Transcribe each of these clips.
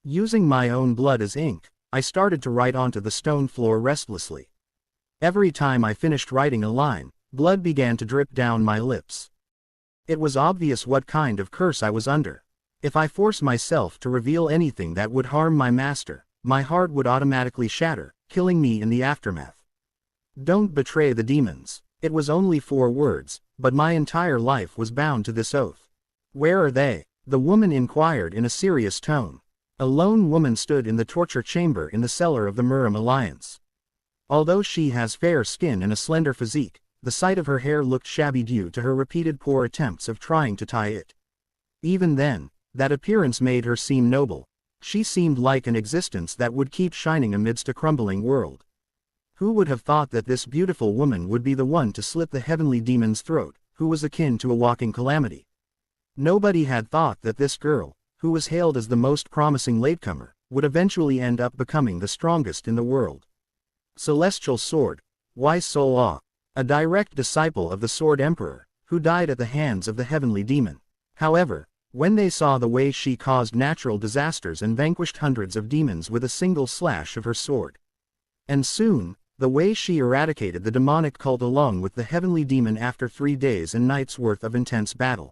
Using my own blood as ink, I started to write onto the stone floor restlessly. Every time I finished writing a line, blood began to drip down my lips. It was obvious what kind of curse I was under. If I forced myself to reveal anything that would harm my master, my heart would automatically shatter, killing me in the aftermath. Don't betray the demons. It was only 4 words, but my entire life was bound to this oath. Where are they? The woman inquired in a serious tone. A lone woman stood in the torture chamber in the cellar of the Muram Alliance. Although she has fair skin and a slender physique, the sight of her hair looked shabby due to her repeated poor attempts of trying to tie it. Even then, that appearance made her seem noble. She seemed like an existence that would keep shining amidst a crumbling world. Who would have thought that this beautiful woman would be the one to slit the heavenly demon's throat, who was akin to a walking calamity? Nobody had thought that this girl, who was hailed as the most promising latecomer, would eventually end up becoming the strongest in the world. Celestial Sword, Wai-Sol-Ah, a direct disciple of the Sword Emperor, who died at the hands of the heavenly demon. However, when they saw the way she caused natural disasters and vanquished hundreds of demons with a single slash of her sword, and soon, the way she eradicated the demonic cult along with the heavenly demon after 3 days and nights worth of intense battle.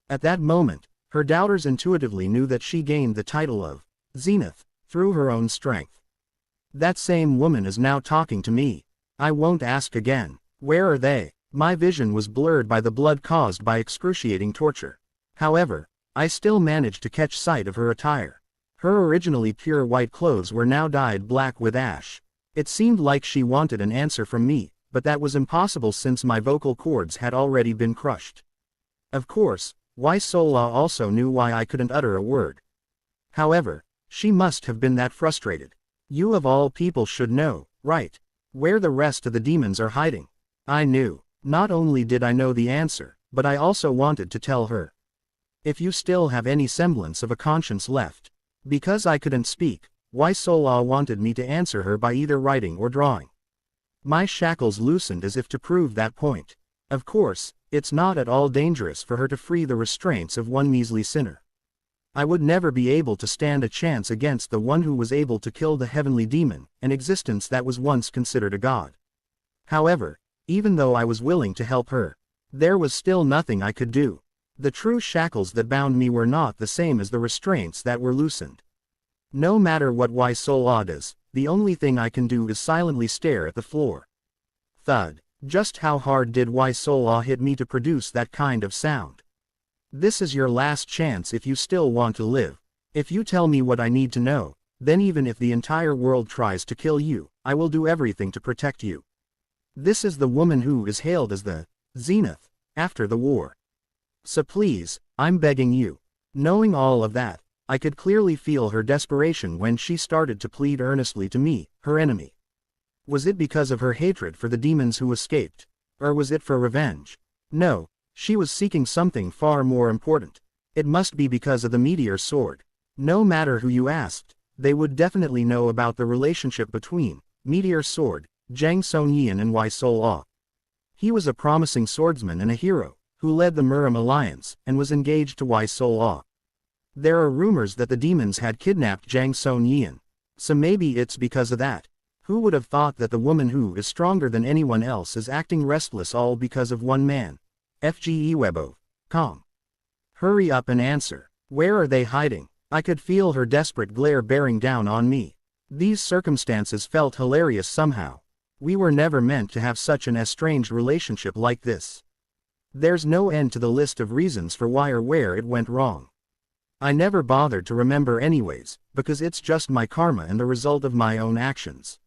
At that moment, her doubters intuitively knew that she gained the title of Zenith through her own strength. That same woman is now talking to me. I won't ask again. Where are they? My vision was blurred by the blood caused by excruciating torture. However, I still managed to catch sight of her attire. Her originally pure white clothes were now dyed black with ash. It seemed like she wanted an answer from me, but that was impossible since my vocal cords had already been crushed. Of course, Wai-Sol-Ah also knew why I couldn't utter a word. However, she must have been that frustrated. You of all people should know, right? Where the rest of the demons are hiding. I knew. Not only did I know the answer, but I also wanted to tell her. If you still have any semblance of a conscience left. Because I couldn't speak, Wai-Sol-Ah wanted me to answer her by either writing or drawing. My shackles loosened as if to prove that point. Of course, it's not at all dangerous for her to free the restraints of one measly sinner. I would never be able to stand a chance against the one who was able to kill the heavenly demon, an existence that was once considered a god. However, even though I was willing to help her, there was still nothing I could do. The true shackles that bound me were not the same as the restraints that were loosened. No matter what Wai-Sol-Ah does, the only thing I can do is silently stare at the floor. Thud. Just how hard did Wai-Sol-Ah hit me to produce that kind of sound? This is your last chance if you still want to live. If you tell me what I need to know, then even if the entire world tries to kill you, I will do everything to protect you. This is the woman who is hailed as the Zenith after the war. So please, I'm begging you. Knowing all of that, I could clearly feel her desperation when she started to plead earnestly to me, her enemy. Was it because of her hatred for the demons who escaped? Or was it for revenge? No, she was seeking something far more important. It must be because of the meteor sword. No matter who you asked, they would definitely know about the relationship between Meteor Sword, Jang Song-Yian and Wai-Sol-Ah. He was a promising swordsman and a hero, who led the Muram Alliance, and was engaged to Wai-Sol-Ah. There are rumors that the demons had kidnapped Jang Song-Yian. So maybe it's because of that. Who would have thought that the woman who is stronger than anyone else is acting restless all because of one man? FGE Webo. Calm. Hurry up and answer. Where are they hiding? I could feel her desperate glare bearing down on me. These circumstances felt hilarious somehow. We were never meant to have such an estranged relationship like this. There's no end to the list of reasons for why or where it went wrong. I never bothered to remember anyways, because it's just my karma and the result of my own actions.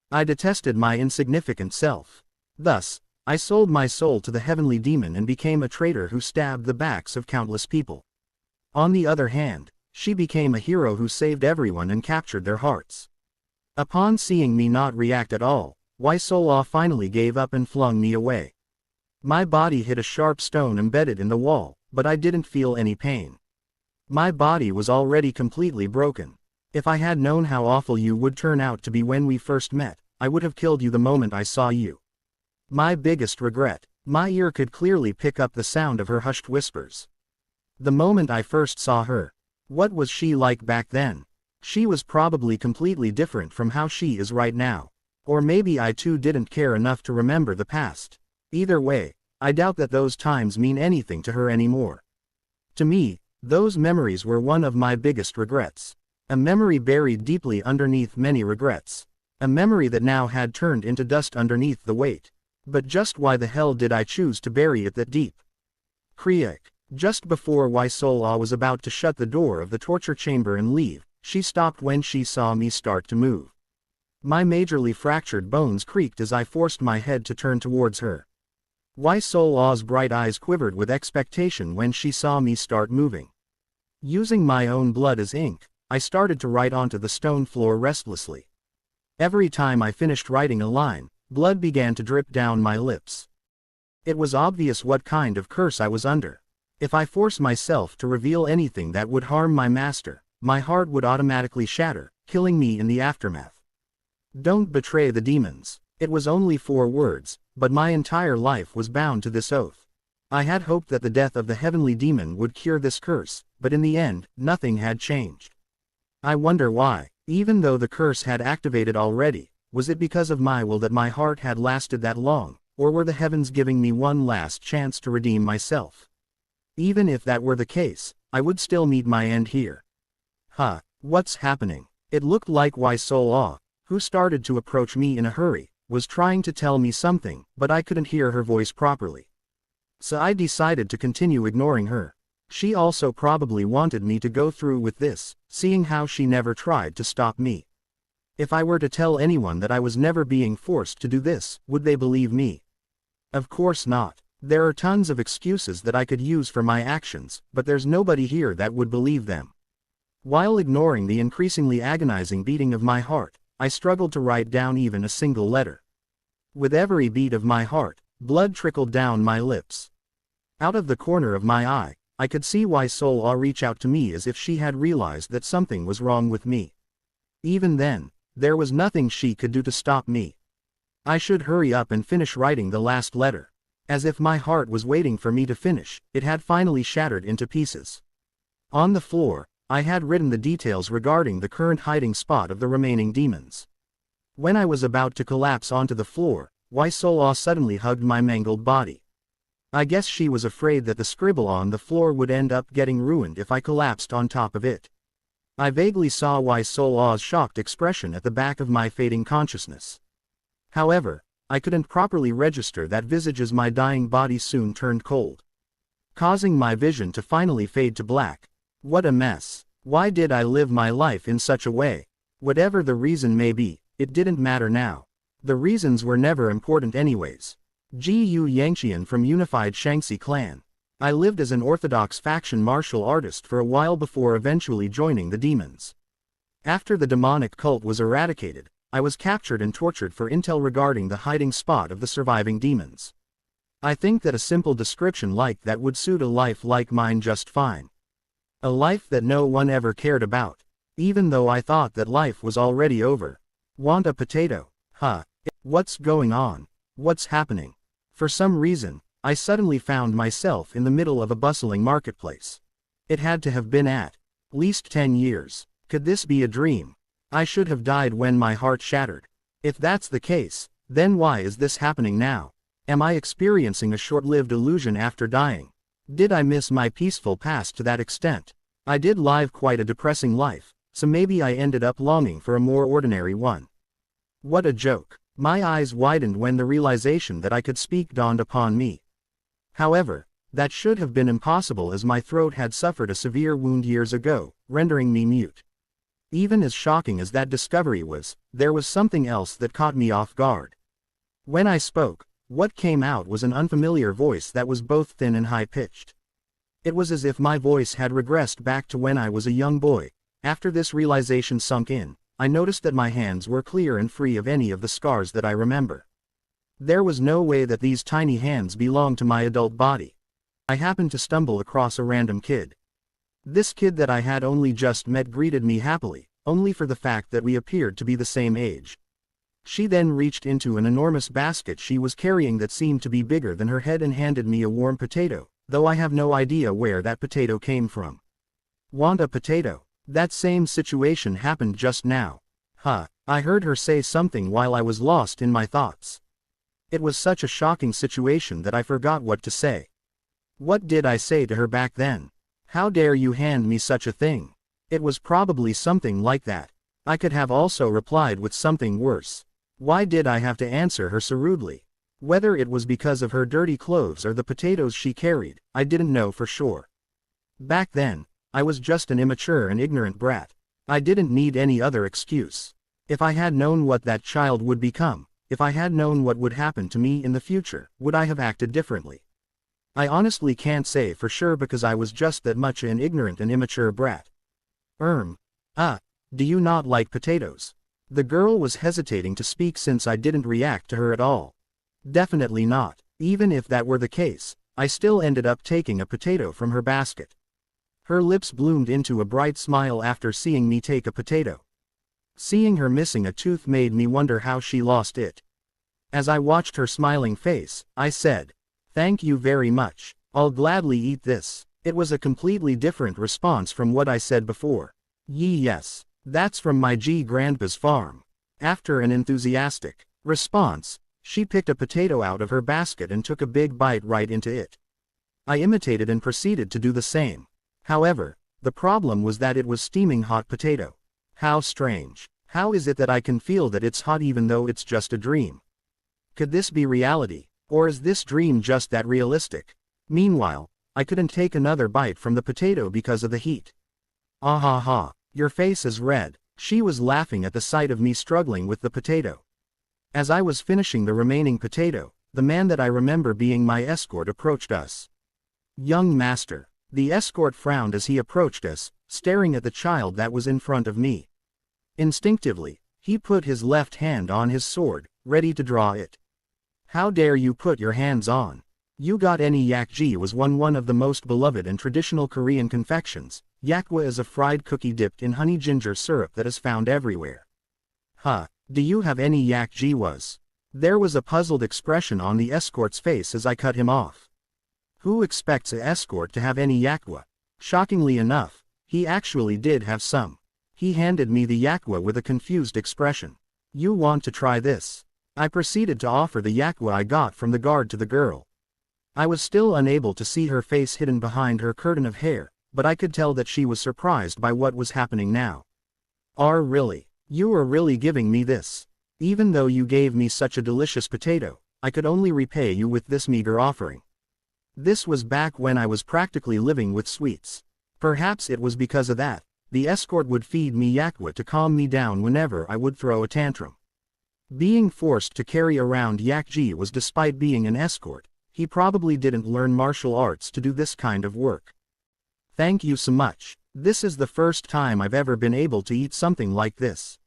I detested my insignificant self. Thus, I sold my soul to the heavenly demon and became a traitor who stabbed the backs of countless people. On the other hand, she became a hero who saved everyone and captured their hearts. Upon seeing me not react at all, Wai-Sol-Ah finally gave up and flung me away. My body hit a sharp stone embedded in the wall, but I didn't feel any pain. My body was already completely broken. If I had known how awful you would turn out to be when we first met, I would have killed you the moment I saw you. My biggest regret. My ear could clearly pick up the sound of her hushed whispers. The moment I first saw her. What was she like back then? She was probably completely different from how she is right now. Or maybe I too didn't care enough to remember the past. Either way, I doubt that those times mean anything to her anymore. To me, those memories were one of my biggest regrets. A memory buried deeply underneath many regrets. A memory that now had turned into dust underneath the weight. But just why the hell did I choose to bury it that deep? Kriek. Just before Waisola was about to shut the door of the torture chamber and leave, she stopped when she saw me start to move. My majorly fractured bones creaked as I forced my head to turn towards her. Waisola's bright eyes quivered with expectation when she saw me start moving. Using my own blood as ink, I started to write onto the stone floor restlessly. Every time I finished writing a line, blood began to drip down my lips. It was obvious what kind of curse I was under. If I forced myself to reveal anything that would harm my master, my heart would automatically shatter, killing me in the aftermath. Don't betray the demons. It was only 4 words, but my entire life was bound to this oath. I had hoped that the death of the heavenly demon would cure this curse, but in the end, nothing had changed. I wonder why. Even though the curse had activated already, was it because of my will that my heart had lasted that long, or were the heavens giving me one last chance to redeem myself? Even if that were the case, I would still meet my end here. What's happening? It looked like Waisola, who started to approach me in a hurry, was trying to tell me something, but I couldn't hear her voice properly. So I decided to continue ignoring her. She also probably wanted me to go through with this, seeing how she never tried to stop me. If I were to tell anyone that I was never being forced to do this, would they believe me? Of course not. There are tons of excuses that I could use for my actions, but there's nobody here that would believe them. While ignoring the increasingly agonizing beating of my heart, I struggled to write down even a single letter. With every beat of my heart, blood trickled down my lips. Out of the corner of my eye, I could see Waisola reach out to me as if she had realized that something was wrong with me. Even then, there was nothing she could do to stop me. I should hurry up and finish writing the last letter. As if my heart was waiting for me to finish, it had finally shattered into pieces. On the floor, I had written the details regarding the current hiding spot of the remaining demons. When I was about to collapse onto the floor, Waisola suddenly hugged my mangled body. I guess she was afraid that the scribble on the floor would end up getting ruined if I collapsed on top of it. I vaguely saw Waisola's shocked expression at the back of my fading consciousness. However, I couldn't properly register that visage as my dying body soon turned cold, causing my vision to finally fade to black. What a mess. Why did I live my life in such a way? Whatever the reason may be, it didn't matter now. The reasons were never important anyways. Gu Yangqian from Unified Shaanxi clan. I lived as an orthodox faction martial artist for a while before eventually joining the demons. After the demonic cult was eradicated, I was captured and tortured for intel regarding the hiding spot of the surviving demons. I think that a simple description like that would suit a life like mine just fine. A life that no one ever cared about. Even though I thought that life was already over. Want a potato? What's going on? What's happening? For some reason, I suddenly found myself in the middle of a bustling marketplace. It had to have been at least 10 years. Could this be a dream? I should have died when my heart shattered. If that's the case, then why is this happening now? Am I experiencing a short-lived illusion after dying? Did I miss my peaceful past to that extent? I did live quite a depressing life, so maybe I ended up longing for a more ordinary one. What a joke. My eyes widened when the realization that I could speak dawned upon me. However, that should have been impossible as my throat had suffered a severe wound years ago, rendering me mute. Even as shocking as that discovery was, there was something else that caught me off guard. When I spoke, what came out was an unfamiliar voice that was both thin and high-pitched. It was as if my voice had regressed back to when I was a young boy. After this realization sunk in, I noticed that my hands were clear and free of any of the scars that I remember. There was no way that these tiny hands belonged to my adult body. I happened to stumble across a random kid. This kid that I had only just met greeted me happily, only for the fact that we appeared to be the same age. She then reached into an enormous basket she was carrying that seemed to be bigger than her head and handed me a warm potato, though I have no idea where that potato came from. Want a potato? That same situation happened just now. Huh, I heard her say something while I was lost in my thoughts. It was such a shocking situation that I forgot what to say. What did I say to her back then? How dare you hand me such a thing? It was probably something like that. I could have also replied with something worse. Why did I have to answer her so rudely? Whether it was because of her dirty clothes or the potatoes she carried, I didn't know for sure. Back then, I was just an immature and ignorant brat. I didn't need any other excuse. If I had known what that child would become, if I had known what would happen to me in the future, would I have acted differently? I honestly can't say for sure because I was just that much an ignorant and immature brat. Do you not like potatoes? The girl was hesitating to speak since I didn't react to her at all. Definitely not. Even if that were the case, I still ended up taking a potato from her basket. Her lips bloomed into a bright smile after seeing me take a potato. Seeing her missing a tooth made me wonder how she lost it. As I watched her smiling face, I said, "Thank you very much. I'll gladly eat this." It was a completely different response from what I said before. Yes, that's from my grandpa's farm." After an enthusiastic response, she picked a potato out of her basket and took a big bite right into it. I imitated and proceeded to do the same. However, the problem was that it was steaming hot potato. How strange. How is it that I can feel that it's hot even though it's just a dream? Could this be reality? Or is this dream just that realistic? Meanwhile, I couldn't take another bite from the potato because of the heat. Ah ha ha, your face is red. She was laughing at the sight of me struggling with the potato. As I was finishing the remaining potato, the man that I remember being my escort approached us. "Young master." The escort frowned as he approached us, staring at the child that was in front of me. Instinctively, he put his left hand on his sword, ready to draw it. "How dare you put your hands on? You got any yakji?" was one of the most beloved and traditional Korean confections. Yakwa is a fried cookie dipped in honey ginger syrup that is found everywhere. Do you have any yakji was? There was a puzzled expression on the escort's face as I cut him off. Who expects an escort to have any yakwa? Shockingly enough, he actually did have some. He handed me the yakwa with a confused expression. "You want to try this?" I proceeded to offer the yakwa I got from the guard to the girl. I was still unable to see her face hidden behind her curtain of hair, but I could tell that she was surprised by what was happening now. Really? You are really giving me this? Even though you gave me such a delicious potato, I could only repay you with this meager offering. This was back when I was practically living with sweets. Perhaps it was because of that, the escort would feed me yakwa to calm me down whenever I would throw a tantrum. Being forced to carry around yakji was despite being an escort. He probably didn't learn martial arts to do this kind of work. Thank you so much. This is the first time I've ever been able to eat something like this.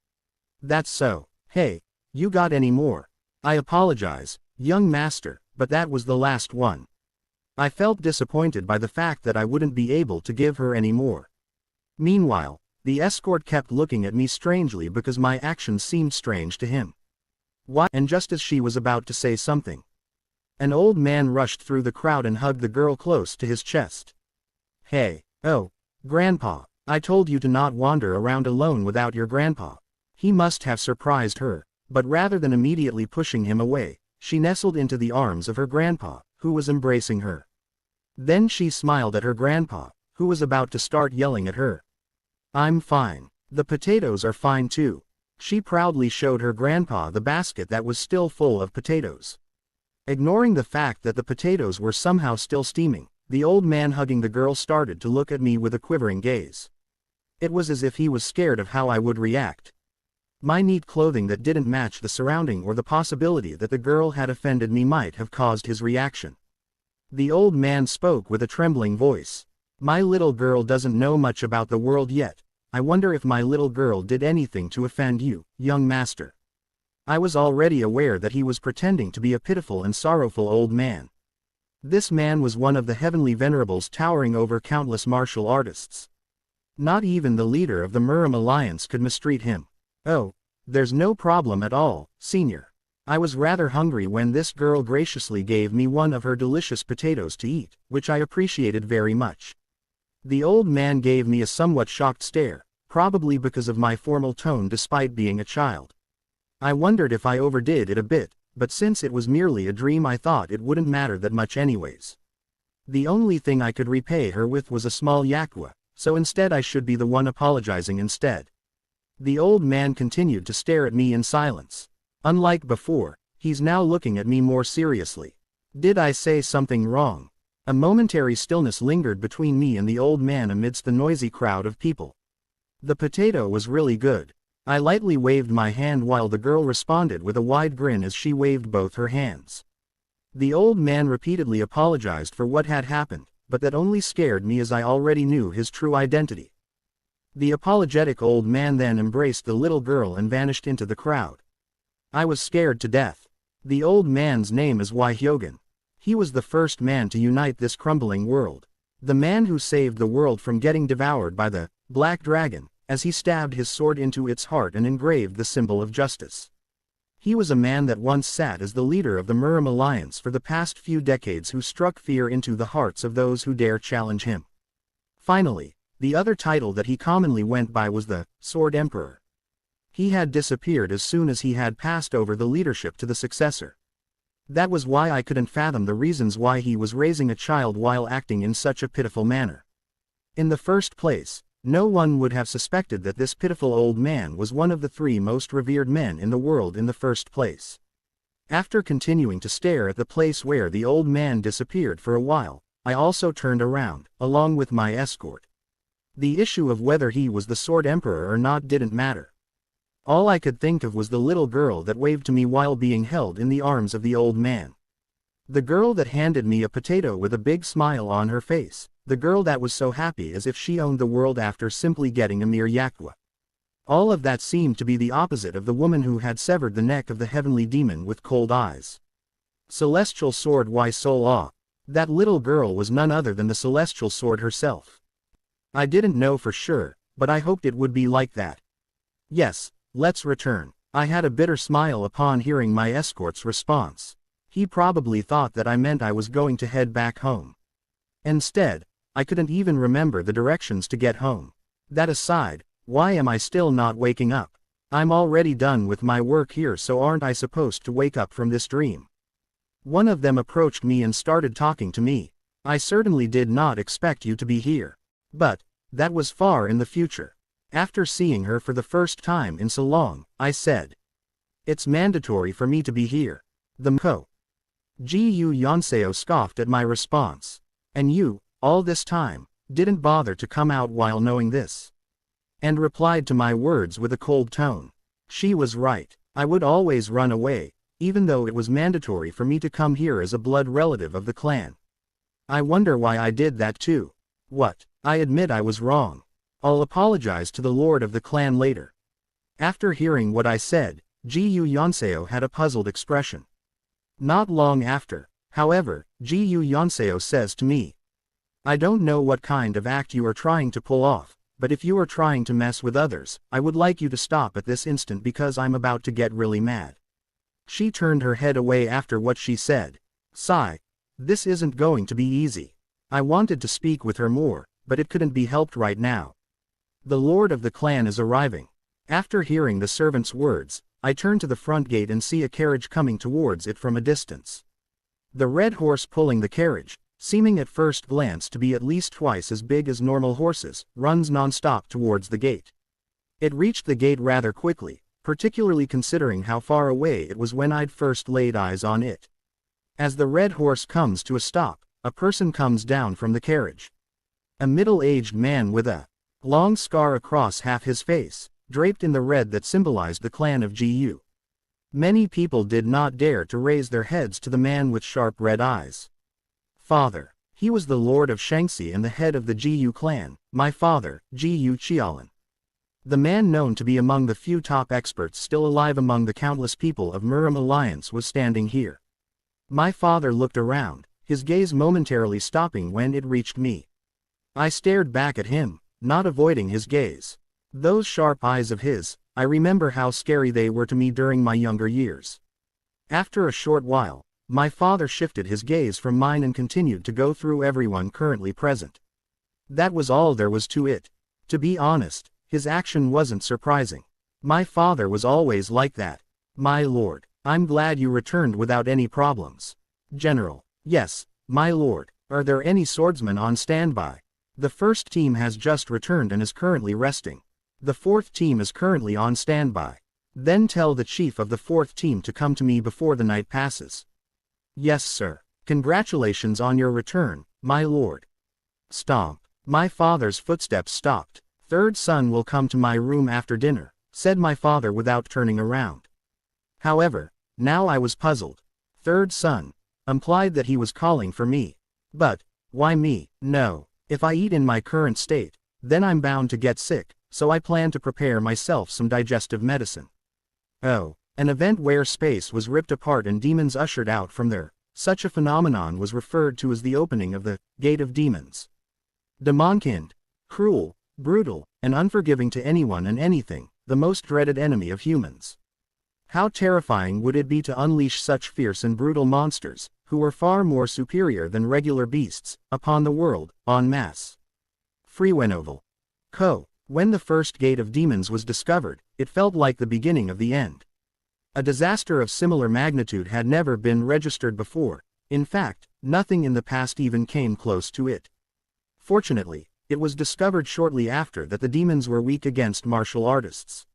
That's so. Hey, you got any more? I apologize, young master, but that was the last one. I felt disappointed by the fact that I wouldn't be able to give her any more. Meanwhile, the escort kept looking at me strangely because my actions seemed strange to him. Why? And just as she was about to say something, an old man rushed through the crowd and hugged the girl close to his chest. Hey, oh, Grandpa, I told you to not wander around alone without your grandpa. He must have surprised her, but rather than immediately pushing him away, she nestled into the arms of her grandpa, who was embracing her. Then she smiled at her grandpa, who was about to start yelling at her. I'm fine. The potatoes are fine too. She proudly showed her grandpa the basket that was still full of potatoes. Ignoring the fact that the potatoes were somehow still steaming, the old man hugging the girl started to look at me with a quivering gaze. It was as if he was scared of how I would react. My neat clothing that didn't match the surrounding or the possibility that the girl had offended me might have caused his reaction. The old man spoke with a trembling voice. My little girl doesn't know much about the world yet. I wonder if my little girl did anything to offend you, young master. I was already aware that he was pretending to be a pitiful and sorrowful old man. This man was one of the heavenly venerables towering over countless martial artists. Not even the leader of the Murim Alliance could mistreat him. Oh, there's no problem at all, senior. I was rather hungry when this girl graciously gave me one of her delicious potatoes to eat, which I appreciated very much. The old man gave me a somewhat shocked stare, probably because of my formal tone despite being a child. I wondered if I overdid it a bit, but since it was merely a dream I thought it wouldn't matter that much anyways. The only thing I could repay her with was a small yakwa, so instead I should be the one apologizing instead. The old man continued to stare at me in silence. Unlike before, he's now looking at me more seriously. Did I say something wrong? A momentary stillness lingered between me and the old man amidst the noisy crowd of people. The potato was really good. I lightly waved my hand while the girl responded with a wide grin as she waved both her hands. The old man repeatedly apologized for what had happened, but that only scared me as I already knew his true identity. The apologetic old man then embraced the little girl and vanished into the crowd. I was scared to death. The old man's name is Hyogen. He was the first man to unite this crumbling world. The man who saved the world from getting devoured by the Black Dragon, as he stabbed his sword into its heart and engraved the symbol of justice. He was a man that once sat as the leader of the Muram Alliance for the past few decades who struck fear into the hearts of those who dare challenge him. Finally, the other title that he commonly went by was the Sword Emperor. He had disappeared as soon as he had passed over the leadership to the successor. That was why I couldn't fathom the reasons why he was raising a child while acting in such a pitiful manner. In the first place, no one would have suspected that this pitiful old man was one of the 3 most revered men in the world in the first place. After continuing to stare at the place where the old man disappeared for a while, I also turned around, along with my escort. The issue of whether he was the Sword Emperor or not didn't matter. All I could think of was the little girl that waved to me while being held in the arms of the old man. The girl that handed me a potato with a big smile on her face, the girl that was so happy as if she owned the world after simply getting a mere yakwa. All of that seemed to be the opposite of the woman who had severed the neck of the heavenly demon with cold eyes. Celestial Sword Y Sol Ah. That little girl was none other than the Celestial Sword herself. I didn't know for sure, but I hoped it would be like that. Yes, let's return. I had a bitter smile upon hearing my escort's response. He probably thought that I meant I was going to head back home. Instead, I couldn't even remember the directions to get home. That aside, why am I still not waking up? I'm already done with my work here, so aren't I supposed to wake up from this dream? One of them approached me and started talking to me. I certainly did not expect you to be here. But that was far in the future. After seeing her for the first time in so long, I said, "It's mandatory for me to be here." The MANHWA. Gu Yonseo scoffed at my response. "And you, all this time, didn't bother to come out while knowing this?" And replied to my words with a cold tone. She was right. I would always run away, even though it was mandatory for me to come here as a blood relative of the clan. I wonder why I did that too. What? I admit I was wrong. I'll apologize to the lord of the clan later. After hearing what I said, Gu Yonseo had a puzzled expression. Not long after, however, Gu Yonseo says to me, "I don't know what kind of act you are trying to pull off, but if you are trying to mess with others, I would like you to stop at this instant because I'm about to get really mad." She turned her head away after what she said. Sigh. This isn't going to be easy. I wanted to speak with her more, but it couldn't be helped right now. The lord of the clan is arriving. After hearing the servant's words, I turn to the front gate and see a carriage coming towards it from a distance. The red horse pulling the carriage, seeming at first glance to be at least twice as big as normal horses, runs non-stop towards the gate. It reached the gate rather quickly, particularly considering how far away it was when I'd first laid eyes on it. As the red horse comes to a stop, a person comes down from the carriage. A middle-aged man with a long scar across half his face, draped in the red that symbolized the clan of Gu. Many people did not dare to raise their heads to the man with sharp red eyes. Father. He was the lord of Shaanxi and the head of the Gu clan, my father, Gu Qialan. The man known to be among the few top experts still alive among the countless people of Muram Alliance was standing here. My father looked around, his gaze momentarily stopping when it reached me. I stared back at him, not avoiding his gaze. Those sharp eyes of his, I remember how scary they were to me during my younger years. After a short while, my father shifted his gaze from mine and continued to go through everyone currently present. That was all there was to it. To be honest, His action wasn't surprising. My father was always like that. My lord, I'm glad you returned without any problems. General, yes, my lord. Are there any swordsmen on standby? The first team has just returned and is currently resting. The fourth team is currently on standby. Then tell the chief of the fourth team to come to me before the night passes. Yes, sir. Congratulations on your return, my lord. Stomp. My father's footsteps stopped. Third son will come to my room after dinner, said my father without turning around. However, now I was puzzled. Third son implied that he was calling for me. But, why me? No. If I eat in my current state, then I'm bound to get sick, so I plan to prepare myself some digestive medicine. Oh, an event where space was ripped apart and demons ushered out from there. Such a phenomenon was referred to as the opening of the Gate of Demons. Demonkind, cruel, brutal, and unforgiving to anyone and anything, the most dreaded enemy of humans. How terrifying would it be to unleash such fierce and brutal monsters, who were far more superior than regular beasts, upon the world, en masse. Freewenovel. Co. When the first Gate of Demons was discovered, it felt like the beginning of the end. A disaster of similar magnitude had never been registered before. In fact, nothing in the past even came close to it. Fortunately, it was discovered shortly after that the demons were weak against martial artists.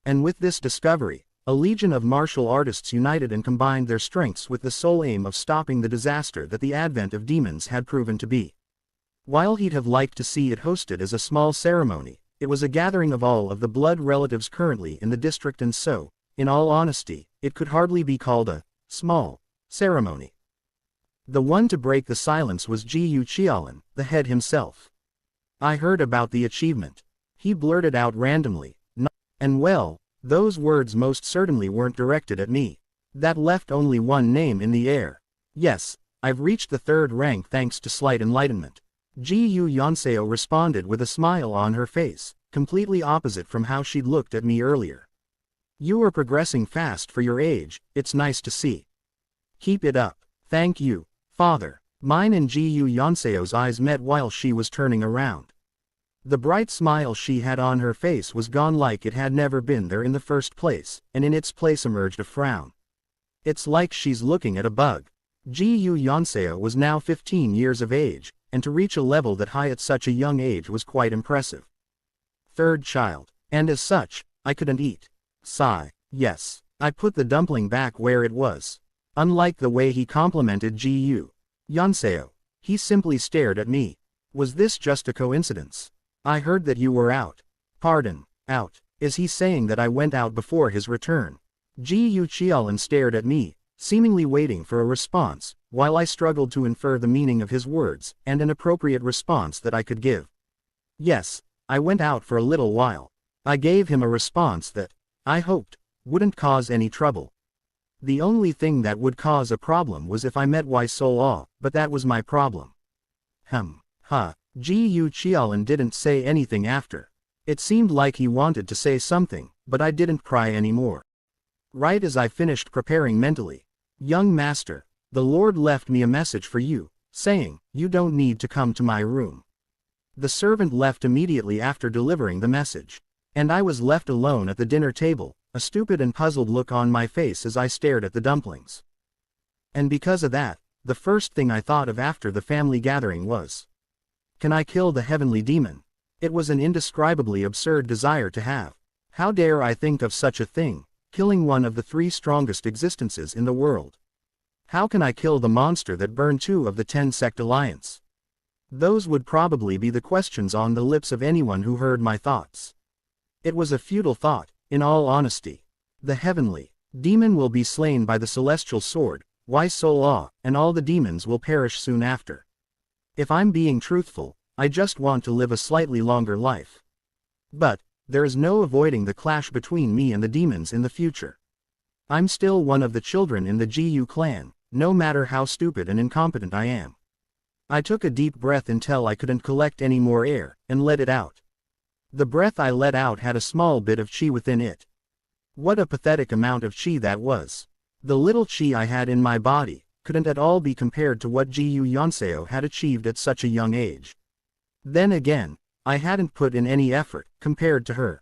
And with this discovery, a legion of martial artists united and combined their strengths with the sole aim of stopping the disaster that the advent of demons had proven to be. While he'd have liked to see it hosted as a small ceremony, it was a gathering of all of the blood relatives currently in the district, and so, in all honesty, it could hardly be called a small ceremony. The one to break the silence was Gu Qialan, the head himself. I heard about the achievement. He blurted out randomly, and well, those words most certainly weren't directed at me. That left only one name in the air. Yes, I've reached the third rank thanks to slight enlightenment. Gu Yanseo responded with a smile on her face, completely opposite from how she'd looked at me earlier. You are progressing fast for your age, it's nice to see. Keep it up. Thank you, father. Mine and Gu Yanseo's eyes met while she was turning around. The bright smile she had on her face was gone like it had never been there in the first place, and in its place emerged a frown. It's like she's looking at a bug. Gu Yanseo was now 15 years of age, and to reach a level that high at such a young age was quite impressive. Third child, and as such, I couldn't eat. Sigh. Yes, I put the dumpling back where it was. Unlike the way he complimented Gu Yanseo, he simply stared at me. Was this just a coincidence? I heard that you were out. Pardon, out. Is he saying that I went out before his return? Gu Qialan stared at me, seemingly waiting for a response, while I struggled to infer the meaning of his words, and an appropriate response that I could give. Yes, I went out for a little while. I gave him a response that, I hoped, wouldn't cause any trouble. The only thing that would cause a problem was if I met Wai Sol, but that was my problem. Gu Qialan didn't say anything after. It seemed like he wanted to say something, but I didn't pry anymore. Right as I finished preparing mentally, young master, the Lord left me a message for you, saying, you don't need to come to my room. The servant left immediately after delivering the message, and I was left alone at the dinner table, a stupid and puzzled look on my face as I stared at the dumplings. And because of that, the first thing I thought of after the family gathering was, can I kill the heavenly demon? It was an indescribably absurd desire to have. How dare I think of such a thing, killing one of the 3 strongest existences in the world? How can I kill the monster that burned 2 of the 10 sect alliance? Those would probably be the questions on the lips of anyone who heard my thoughts. It was a futile thought, in all honesty. The heavenly demon will be slain by the celestial sword, Wai Sol, and all the demons will perish soon after. If I'm being truthful, I just want to live a slightly longer life. But, there is no avoiding the clash between me and the demons in the future. I'm still one of the children in the Gu clan, no matter how stupid and incompetent I am. I took a deep breath until I couldn't collect any more air, and let it out. The breath I let out had a small bit of chi within it. What a pathetic amount of chi that was. The little chi I had in my body couldn't at all be compared to what Gu Yanseo had achieved at such a young age. Then again, I hadn't put in any effort, compared to her.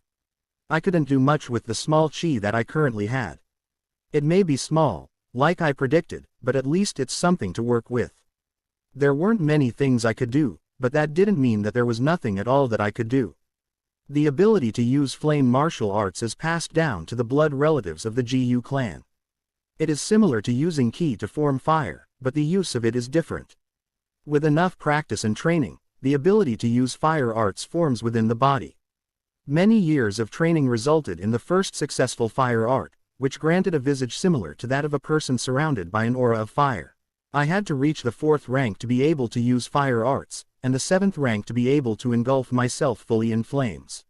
I couldn't do much with the small chi that I currently had. It may be small, like I predicted, but at least it's something to work with. There weren't many things I could do, but that didn't mean that there was nothing at all that I could do. The ability to use flame martial arts is passed down to the blood relatives of the Gu clan. It is similar to using ki to form fire, but the use of it is different. With enough practice and training, the ability to use fire arts forms within the body. Many years of training resulted in the first successful fire art, which granted a visage similar to that of a person surrounded by an aura of fire. I had to reach the 4th rank to be able to use fire arts, and the 7th rank to be able to engulf myself fully in flames.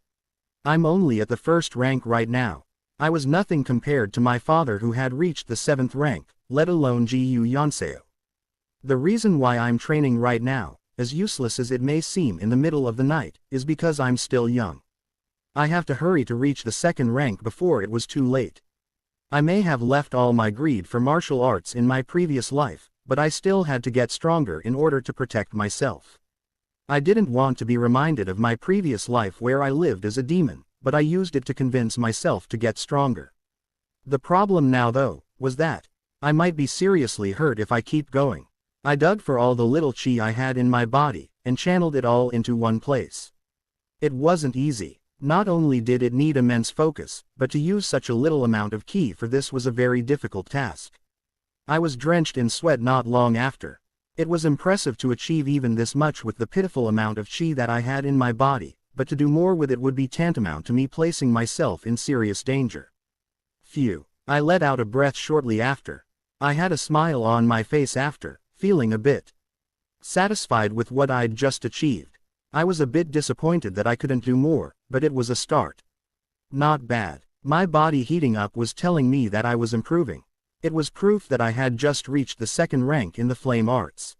I'm only at the 1st rank right now. I was nothing compared to my father who had reached the 7th rank, let alone Gu Yonseo. The reason why I'm training right now, as useless as it may seem in the middle of the night, is because I'm still young. I have to hurry to reach the 2nd rank before it was too late. I may have left all my greed for martial arts in my previous life, but I still had to get stronger in order to protect myself. I didn't want to be reminded of my previous life where I lived as a demon, but I used it to convince myself to get stronger. The problem now though, was that I might be seriously hurt if I keep going. I dug for all the little chi I had in my body, and channeled it all into one place. It wasn't easy. Not only did it need immense focus, but to use such a little amount of ki for this was a very difficult task. I was drenched in sweat not long after. It was impressive to achieve even this much with the pitiful amount of chi that I had in my body, but to do more with it would be tantamount to me placing myself in serious danger. Phew. I let out a breath shortly after. I had a smile on my face after, feeling a bit satisfied with what I'd just achieved. I was a bit disappointed that I couldn't do more, but it was a start. Not bad. My body heating up was telling me that I was improving. It was proof that I had just reached the 2nd rank in the flame arts.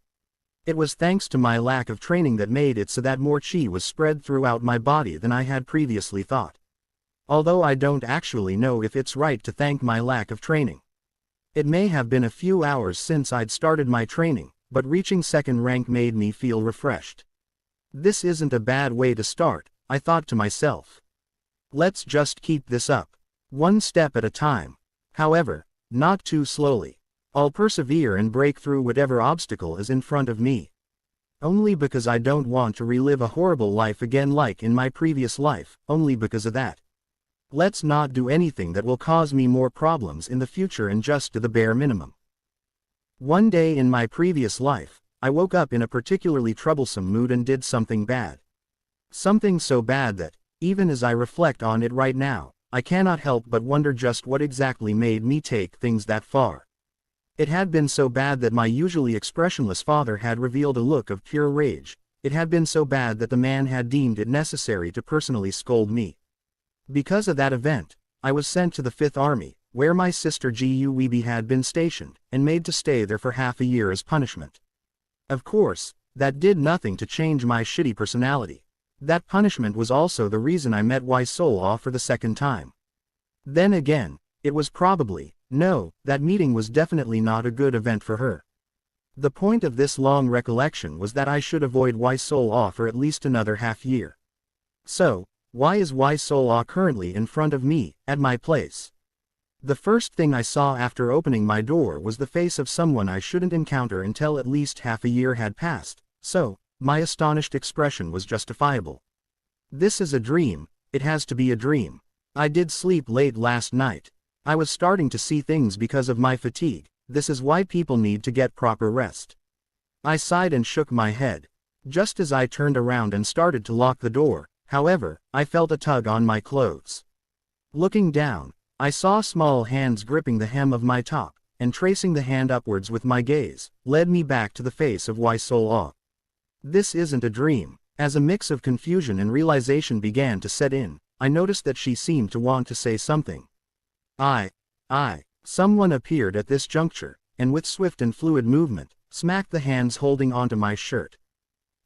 It was thanks to my lack of training that made it so that more chi was spread throughout my body than I had previously thought. Although I don't actually know if it's right to thank my lack of training. It may have been a few hours since I'd started my training, but reaching 2nd rank made me feel refreshed. This isn't a bad way to start, I thought to myself. Let's just keep this up. One step at a time. However, not too slowly. I'll persevere and break through whatever obstacle is in front of me. Only because I don't want to relive a horrible life again like in my previous life, only because of that. Let's not do anything that will cause me more problems in the future and just do the bare minimum. One day in my previous life, I woke up in a particularly troublesome mood and did something bad. Something so bad that, even as I reflect on it right now, I cannot help but wonder just what exactly made me take things that far. It had been so bad that my usually expressionless father had revealed a look of pure rage. It had been so bad that the man had deemed it necessary to personally scold me. Because of that event, I was sent to the 5th Army, where my sister Gu Weeby had been stationed, and made to stay there for half a year as punishment. Of course, that did nothing to change my shitty personality. That punishment was also the reason I met Waisola for the 2nd time. Then again, it was probably, no, that meeting was definitely not a good event for her. The point of this long recollection was that I should avoid Waisola for at least another half year. So, why is Waisola currently in front of me, at my place? The first thing I saw after opening my door was the face of someone I shouldn't encounter until at least half a year had passed, so, my astonished expression was justifiable. This is a dream, it has to be a dream. I did sleep late last night. I was starting to see things because of my fatigue. This is why people need to get proper rest. I sighed and shook my head. Just as I turned around and started to lock the door, however, I felt a tug on my clothes. Looking down, I saw small hands gripping the hem of my top, and tracing the hand upwards with my gaze, led me back to the face of Waisola. This isn't a dream. As a mix of confusion and realization began to set in, I noticed that she seemed to want to say something. Someone appeared at this juncture, and with swift and fluid movement, smacked the hands holding onto my shirt.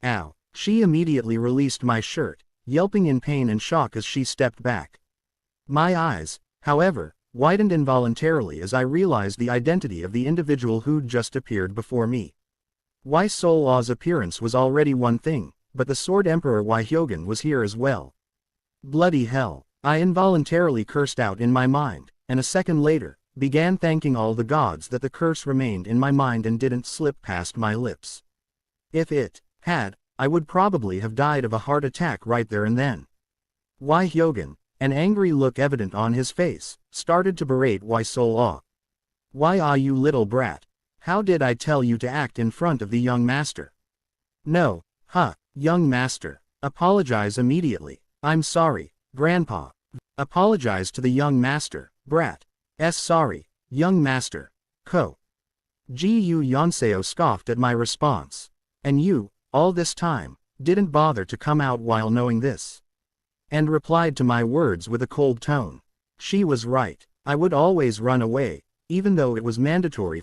Ow! She immediately released my shirt, yelping in pain and shock as she stepped back. My eyes, however, widened involuntarily as I realized the identity of the individual who'd just appeared before me. Waisola's appearance was already one thing, but the Sword Emperor Hyogen was here as well. Bloody hell. I involuntarily cursed out in my mind, and a second later, began thanking all the gods that the curse remained in my mind and didn't slip past my lips. If it had, I would probably have died of a heart attack right there and then. Hyogen, an angry look evident on his face, started to berate Sol. Why you little brat? How did I tell you to act in front of the young master? No, young master. Apologize immediately. I'm sorry, Grandpa. Apologize to the young master, brat. Sorry, young master. Gu Yonseo scoffed at my response. And you, all this time, didn't bother to come out while knowing this. And replied to my words with a cold tone. She was right. I would always run away, even though it was mandatory